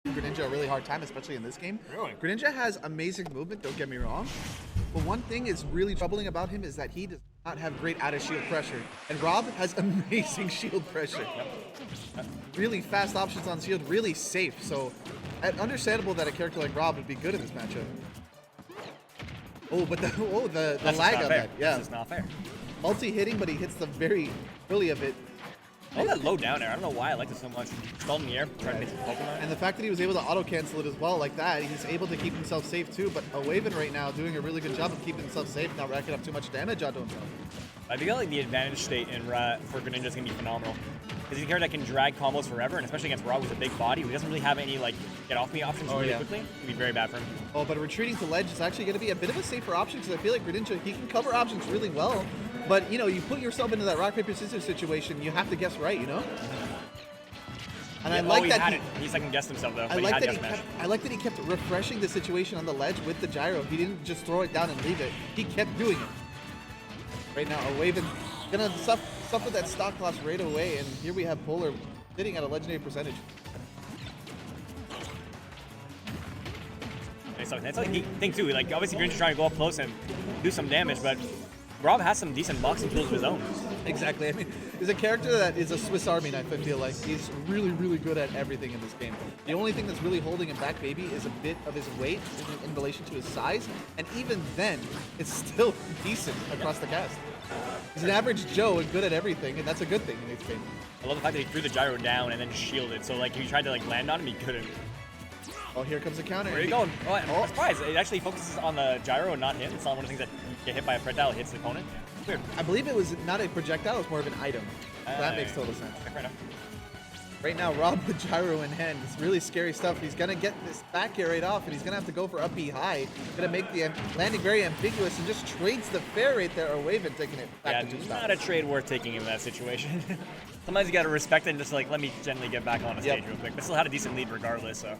Greninja a really hard time, especially in this game. Really? Greninja has amazing movement, don't get me wrong. But one thing is really troubling about him is that he does not have great out of shield pressure. And Rob has amazing shield pressure. Really fast options on shield, really safe. So understandable that a character like Rob would be good in this matchup. Oh, but the lag on that. Yeah. This is not fair. Multi-hitting, but he hits the very early of it. Oh, that low down air. I don't know why I like this so much. Stalled in the air, trying to make some Pokemon. And the fact that he was able to auto-cancel it as well like that, he's able to keep himself safe too. But Awaven right now doing a really good job of keeping himself safe, not racking up too much damage onto himself. I feel like the advantage state for Greninja is going to be phenomenal. Because he's a character that can drag combos forever, and especially against Rob with a big body, who doesn't really have any like get-off-me options really quickly. It would be very bad for him. Oh, but retreating to ledge is actually going to be a bit of a safer option because I feel like Greninja, he can cover options really well. But, you know, you put yourself into that rock, paper, scissors situation, you have to guess right, you know? And I like that he second-guessed himself, though. I like that he kept refreshing the situation on the ledge with the gyro. He didn't just throw it down and leave it. He kept doing it. Right now, Awaven gonna suffer that stock loss right away, and here we have Polar sitting at a legendary percentage. That's like the thing too. Like obviously, Greninja's trying to go up close and do some damage, but Rob has some decent boxing tools of his own. Exactly. I mean, he's a character that is a Swiss Army knife, I feel like. He's really, really good at everything in this game. The only thing that's really holding him back, maybe, is a bit of his weight in relation to his size. And even then, it's still decent across the cast. He's an average Joe and good at everything, and that's a good thing in this game. I love the fact that he threw the gyro down and then shielded. So like, if he tried to like land on him, he couldn't. Oh, here comes a counter. Where are you going? Oh, I'm surprised. It actually focuses on the gyro and not him. It's not one of the things that you get hit by a projectile, it hits the opponent. Weird. I believe it was not a projectile, it was more of an item. So that makes total sense. Right now, Rob with gyro in hand. It's really scary stuff. He's going to get this back air right off, and he's going to have to go for up B high. Going to make the landing very ambiguous and just trades the fair right there, or Awaven taking it back to 2 stops. Not a trade worth taking in that situation. Sometimes you got to respect it and just like, let me gently get back on the stage real quick. But still had a decent lead regardless, so.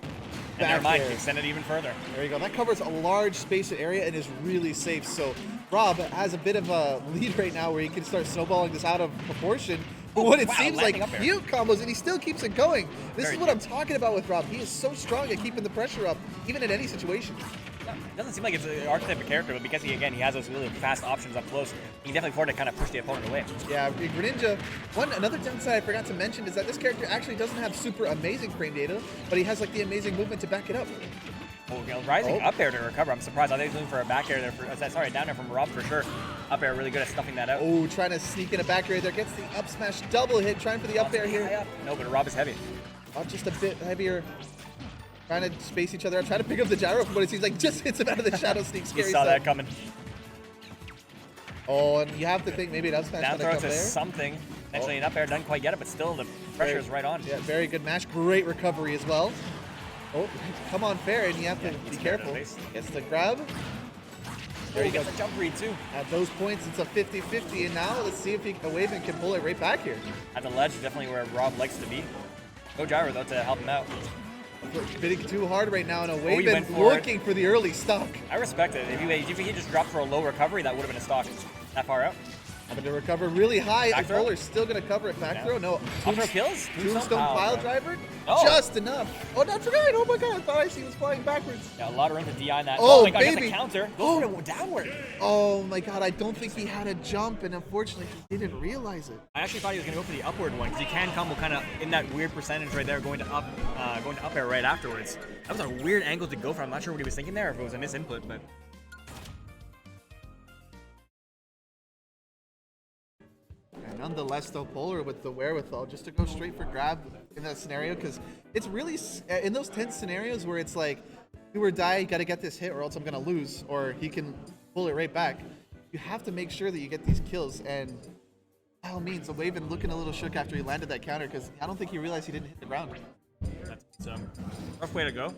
And never mind, you extend it even further. There you go. That covers a large space area and is really safe. So Rob has a bit of a lead right now where he can start snowballing this out of proportion. But what it seems like cute combos, and he still keeps it going. This is what I'm talking about with Rob. He is so strong at keeping the pressure up, even in any situation. It doesn't seem like it's an archetype of character, but because he has those really fast options up close, he can definitely afford to kind of push the opponent away. Yeah, Greninja, another downside I forgot to mention is that this character actually doesn't have super amazing frame data, but he has like the amazing movement to back it up. Oh, rising up air to recover. I'm surprised. I think he's looking for a back air there. Sorry, down air from Rob for sure. Up air really good at stuffing that out. Oh, trying to sneak in a back air there. Gets the up smash double hit, trying for the up air here. No, but Rob is heavy. Just a bit heavier. Trying to space each other out, trying to pick up the gyro, but it seems like just hits him out of the shadow sneak. Scary He saw that coming. Oh, and you have to think maybe that's down throw to something. Eventually an up air doesn't quite get it, but still the pressure is right on. Yeah, very good mash. Great recovery as well. Oh, come on, fair, and you have to be careful. Gets the grab. There you go. The jump read too. At those points, it's a 50-50, and now let's see if Awaven can pull it right back here. At the ledge, definitely where Rob likes to be. Go gyro though to help him out. Bidding too hard right now, and Awaven looking for the early stock. I respect it. If he just dropped for a low recovery, that would have been a stock that far out. Having to recover really high. The bowler's still going to cover it. Back throw? No. Up throw kills? Tombstone pile driver? Oh. Just enough. Oh, that's right. Oh my god, I thought I see was flying backwards. Yeah, a lot of room to DI in that. Oh, my god, baby. He has a counter. Goes for it downward. Oh my god, I don't think he had a jump, and unfortunately, he didn't realize it. I actually thought he was going to go for the upward one, because he can combo kind of in that weird percentage right there, going to up air right afterwards. That was a weird angle to go for. I'm not sure what he was thinking there, or if it was a misinput, but. Nonetheless, though, Polar with the wherewithal just to go straight for grab in that scenario, because it's really in those tense scenarios where it's like do or die, you got to get this hit or else I'm gonna lose, or he can pull it right back. You have to make sure that you get these kills, and by all means, Awaven looking a little shook after he landed that counter, because I don't think he realized he didn't hit the ground. That's a rough way to go.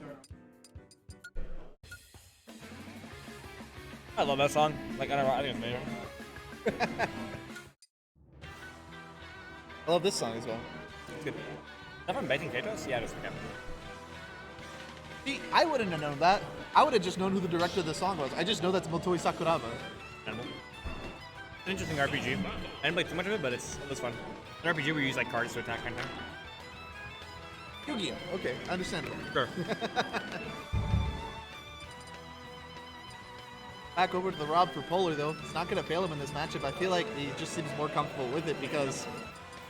I love that song. Like I think it's amazing. I love this song as well. It's good. Is that from Baiting Kratos? Yeah, it is. Okay. See, I wouldn't have known that. I would have just known who the director of the song was. I just know that's Motoi Sakuraba. It's an interesting RPG. I didn't play too much of it, but it was fun. An RPG where you use like cards to attack kind of thing. Yu-Gi-Oh! Okay, understandable. Sure. Back over to the Rob for Polar, though. It's not going to fail him in this matchup. I feel like he just seems more comfortable with it because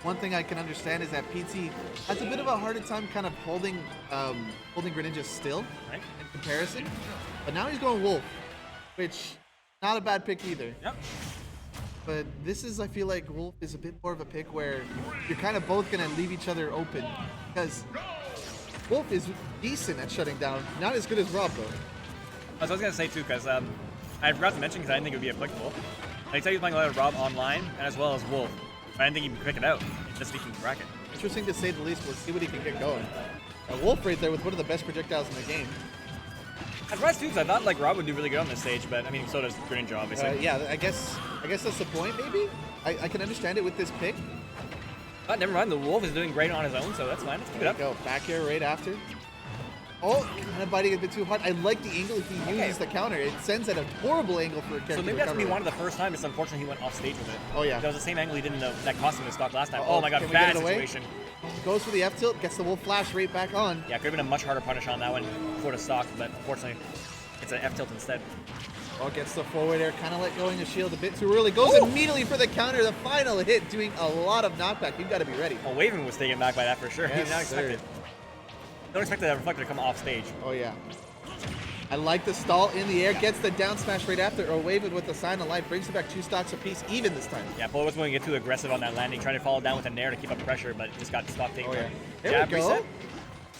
one thing I can understand is that PT has a bit of a harder time kind of holding Greninja still in comparison. But now he's going Wolf, which not a bad pick either. Yep. But this is, I feel like Wolf is a bit more of a pick where you're kind of both going to leave each other open because Wolf is decent at shutting down. Not as good as Rob, though. I was going to say, too, because I forgot to mention because I didn't think it would be applicable. Like, say he's playing a lot of Rob online and as well as Wolf. I didn't think he could pick it out. It's just he can crack it. Interesting to say the least. We'll see what he can get going. Wolf right there with one of the best projectiles in the game. At Rise 2, I thought like Rob would do really good on this stage, but I mean, so does Greninja, obviously. Yeah, I guess that's the point, maybe? I can understand it with this pick. But never mind, the Wolf is doing great on his own, so that's fine. Let's keep it up. Go back here right after. Oh, kind of biting a bit too hard. I like the angle if he uses the counter. It sends at a horrible angle for a character. So maybe that's gonna be one of the first time. It's unfortunate he went off stage with it. Oh yeah. That was the same angle he did in that cost him his stock last time. Oh my god, bad situation. Goes for the F tilt, gets the Wolf flash right back on. Yeah, could have been a much harder punish on that one for the stock, but unfortunately, it's an F tilt instead. Oh, gets the forward air, kind of let go in the shield a bit too early. Goes immediately for the counter. The final hit, doing a lot of knockback. You've got to be ready. Well, Awaven was taken back by that for sure. Yes, He did not expect it. Don't expect that reflector to come off stage. Oh yeah. I like the stall in the air, gets the down smash right after. Awaven with the sign of life, brings it back 2 stocks apiece, even this time. Yeah, Polo was going to get too aggressive on that landing, trying to follow down with a nair to keep up pressure, but just got stock taken. Oh, yeah. There Jab we go. reset.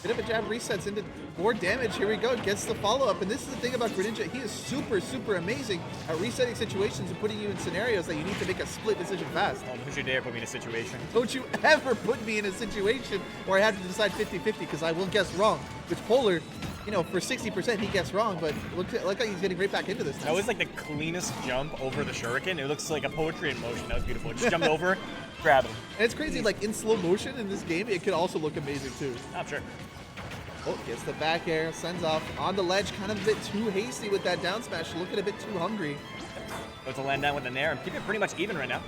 Bit of a jab resets into more damage. Here we go. Gets the follow-up. And this is the thing about Greninja. He is super, super amazing at resetting situations and putting you in scenarios that you need to make a split decision fast. Oh, who's you dare put me in a situation? Don't you ever put me in a situation where I have to decide 50-50 because I will guess wrong. Which Polar, you know, for 60% he gets wrong, but look like he's getting right back into this. That was like the cleanest jump over the shuriken. It looks like a poetry in motion. That was beautiful. Just jumped over, grab him. And it's crazy, like in slow motion in this game, it could also look amazing too. I'm sure. Oh, gets the back air, sends off on the ledge, kind of a bit too hasty with that down smash, looking a bit too hungry. Goes to land down with the nair and keep it pretty much even right now.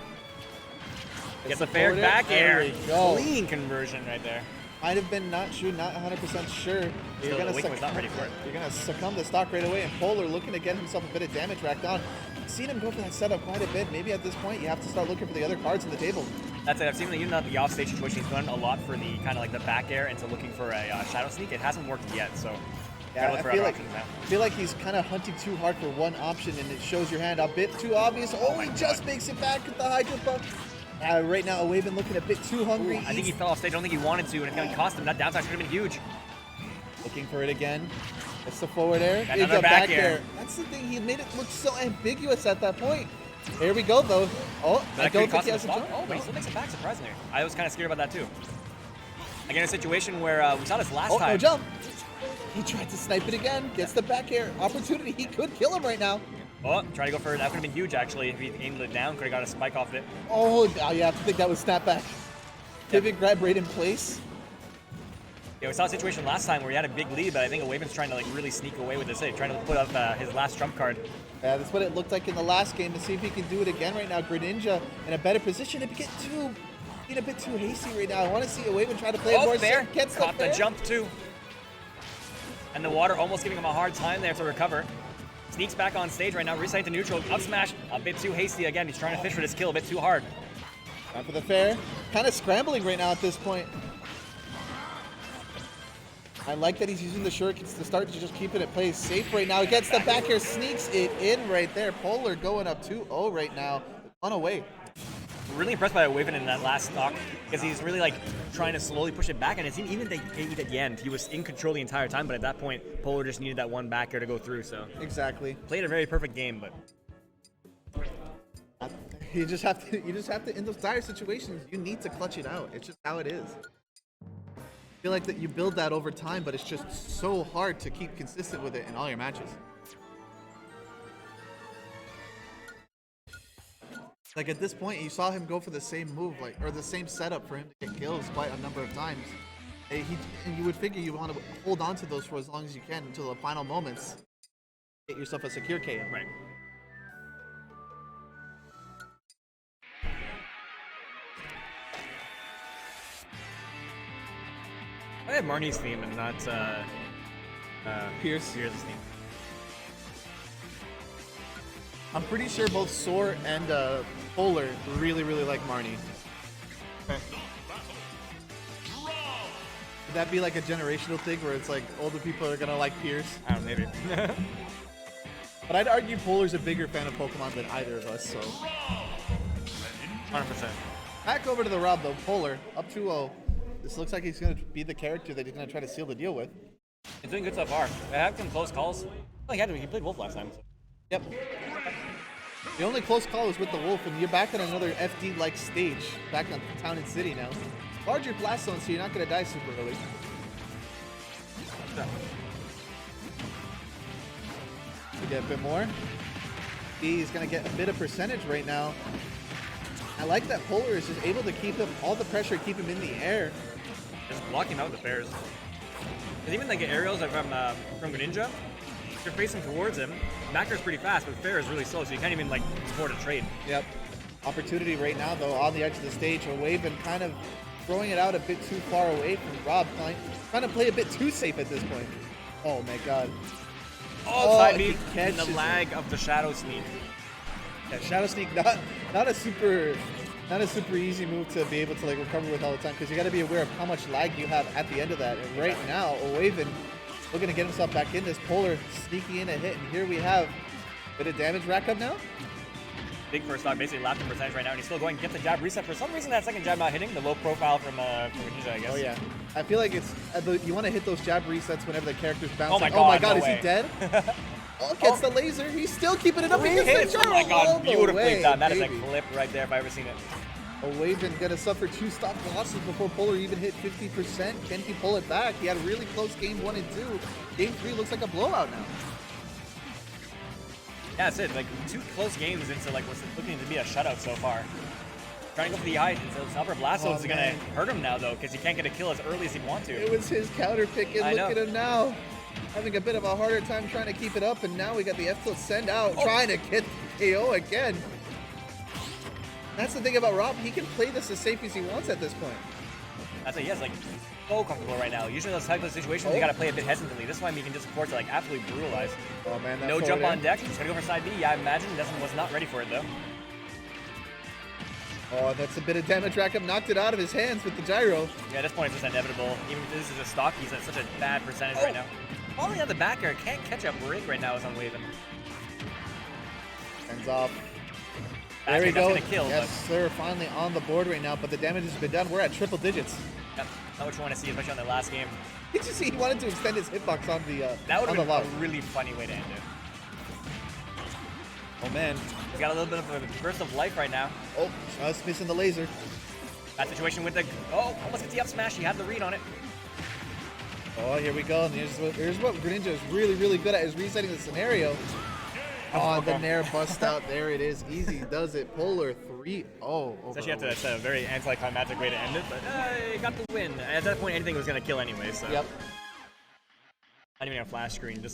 Gets a fair back air. There we go. Clean conversion right there. Might have been not 100% sure. Still, the Wake was not ready for it. You're gonna succumb to stock right away, and Polar looking to get himself a bit of damage racked on. Seen him go for that setup quite a bit. Maybe at this point you have to start looking for the other cards on the table. That's it. I've seen even the off-stage situation, he's done a lot for the kind of like the back air into looking for a shadow sneak. It hasn't worked yet, so yeah, look for other options now. I feel like he's kind of hunting too hard for one option, and it shows your hand a bit too obvious. Oh, he just makes it back with the Hydro Pump. Right now, Awaven looking a bit too hungry. Ooh, I think he fell off stage. I don't think he wanted to, and it kind of cost him. That downside should have been huge. Looking for it again. It's the forward air. Got another back air. That's the thing. He made it look so ambiguous at that point. Here we go, though. Oh, I don't think he has a jump. Oh, but he still makes it back, surprisingly. I was kind of scared about that, too. Again, a situation where we saw this last time. Oh, no jump. He tried to snipe it again. Gets the back air. Opportunity. He could kill him right now. Oh, trying to go for it. That could have been huge, actually. If he aimed it down, could have got a spike off it. Oh, yeah, I think that was snapback. Pivot grab right in place. Yeah, we saw a situation last time where he had a big lead, but I think Awaven's trying to like really sneak away with this hit, trying to put up his last trump card. Yeah, that's what it looked like in the last game. To see if he can do it again right now. Greninja in a better position. If he get a bit too hasty right now. I want to see Awaven try to play it more. Fair. Gets Caught the jump too. And the water almost giving him a hard time there to recover. Sneaks back on stage right now, resetting to neutral, up smash, a bit too hasty again. He's trying to fish for this kill a bit too hard. Time for the fair. Kind of scrambling right now at this point. I like that he's using the shurikens to start to just keep it at place safe right now. He gets the back air, sneaks it in right there. Polar going up 2-0 right now. On away. Really impressed by Awaven in that last stock because he's really like trying to slowly push it back, and it seemed even at the end he was in control the entire time, but at that point Polar just needed that one back air to go through. So exactly, played a very perfect game, but you just have to in those dire situations you need to clutch it out. It's just how it is. I feel like that you build that over time, but it's just so hard to keep consistent with it in all your matches. Like at this point, you saw him go for the same move, like or the same setup for him to get kills quite a number of times. And you would figure you want to hold on to those for as long as you can until the final moments. Get yourself a secure KO. Right. I have Marnie's theme and not Pierce's theme. I'm pretty sure both Soar and Polar really like Marnie. Okay. Would that be like a generational thing where it's like older people are gonna like Pierce? I don't know, maybe. But I'd argue Polar's a bigger fan of Pokemon than either of us, so. 100%. Back over to the Rob though, Polar, up 2-0. This looks like he's gonna be the character that he's gonna try to seal the deal with. He's doing good so far. I have some close calls. Well, he played Wolf last time. So. Yep. The only close call was with the Wolf, and you're back on another FD-like stage, back on Town and City now. Larger blast zone, so you're not gonna die super early. We get a bit more. He's gonna get a bit of percentage right now. I like that Polar is just able to keep him all the pressure, keep him in the air. Just blocking out the bears. Because even like aerials from Greninja, if you're facing towards him, Macker's pretty fast, but Fair is really slow, so you can't even like support a trade. Yep. Opportunity right now though on the edge of the stage. Awaven kind of throwing it out a bit too far away from Rob, trying to play a bit too safe at this point. Oh my god. Oh, side beat and the catches lag of the Shadow Sneak. Yeah, Shadow Sneak, not a super easy move to be able to like recover with all the time, because you got to be aware of how much lag you have at the end of that. And right now, Awaven looking to get himself back in this. Polar sneaking in a hit, and here we have a bit of damage rack up now. Big first stock, basically lapped in percentage right now, and he's still going to get the jab reset. For some reason, that second jab not hitting, the low profile from Greninja, I guess. Oh yeah, I feel like it's you want to hit those jab resets whenever the character's bouncing. Oh my god, is no he dead? Oh, gets the laser. He's still keeping it up. He gets the Oh my god, beautifully done. That is a baby. clip right there if I've ever seen it. Awaven gonna suffer 2 stock losses before Polar even hit 50%. Can he pull it back? He had a really close game 1 and 2. Game 3 looks like a blowout now. Yeah, that's it. Like 2 close games into like what's looking to be a shutout so far. Trying to go for the eye. So upper blast is gonna hurt him now though, because he can't get a kill as early as he'd want to. It was his counter pick, and look at him now. Having a bit of a harder time trying to keep it up, and now we got the F-tilt send out, trying to get KO again. That's the thing about Rob, he can play this as safe as he wants at this point. That's it, he is like so comfortable right now. Usually those type of situations you gotta play a bit hesitantly. This time he can just afford to like absolutely brutalize. Oh man, no jump on deck, just gonna go for side B. Yeah, I imagine was not ready for it though. Oh, that's a bit of damage rack up, knocked it out of his hands with the gyro. Yeah, at this point it's just inevitable. Even if this is a stock, he's at such a bad percentage right now. Falling on the back air, can't catch a break right now is on Awaven. Hands off. There we go. Yes, sir. Finally on the board right now, but the damage has been done. We're at triple digits. Yep. Not what you want to see, especially on the last game. Did you see he wanted to extend his hitbox on the that would have been lock. a really funny way to end it. Oh man. He's got a little bit of a burst of life right now. Oh, just missing the laser. That situation with the almost gets the up smash. He had the read on it. Oh, here we go. And here's what Greninja is really good at, is resetting the scenario. Oh, the Nair bust out. There it is. Easy does it. Polar 3-0. It's a very anticlimactic way to end it, but he got the win. At that point, anything was going to kill anyway, so. Yep. Not even a flash screen, just like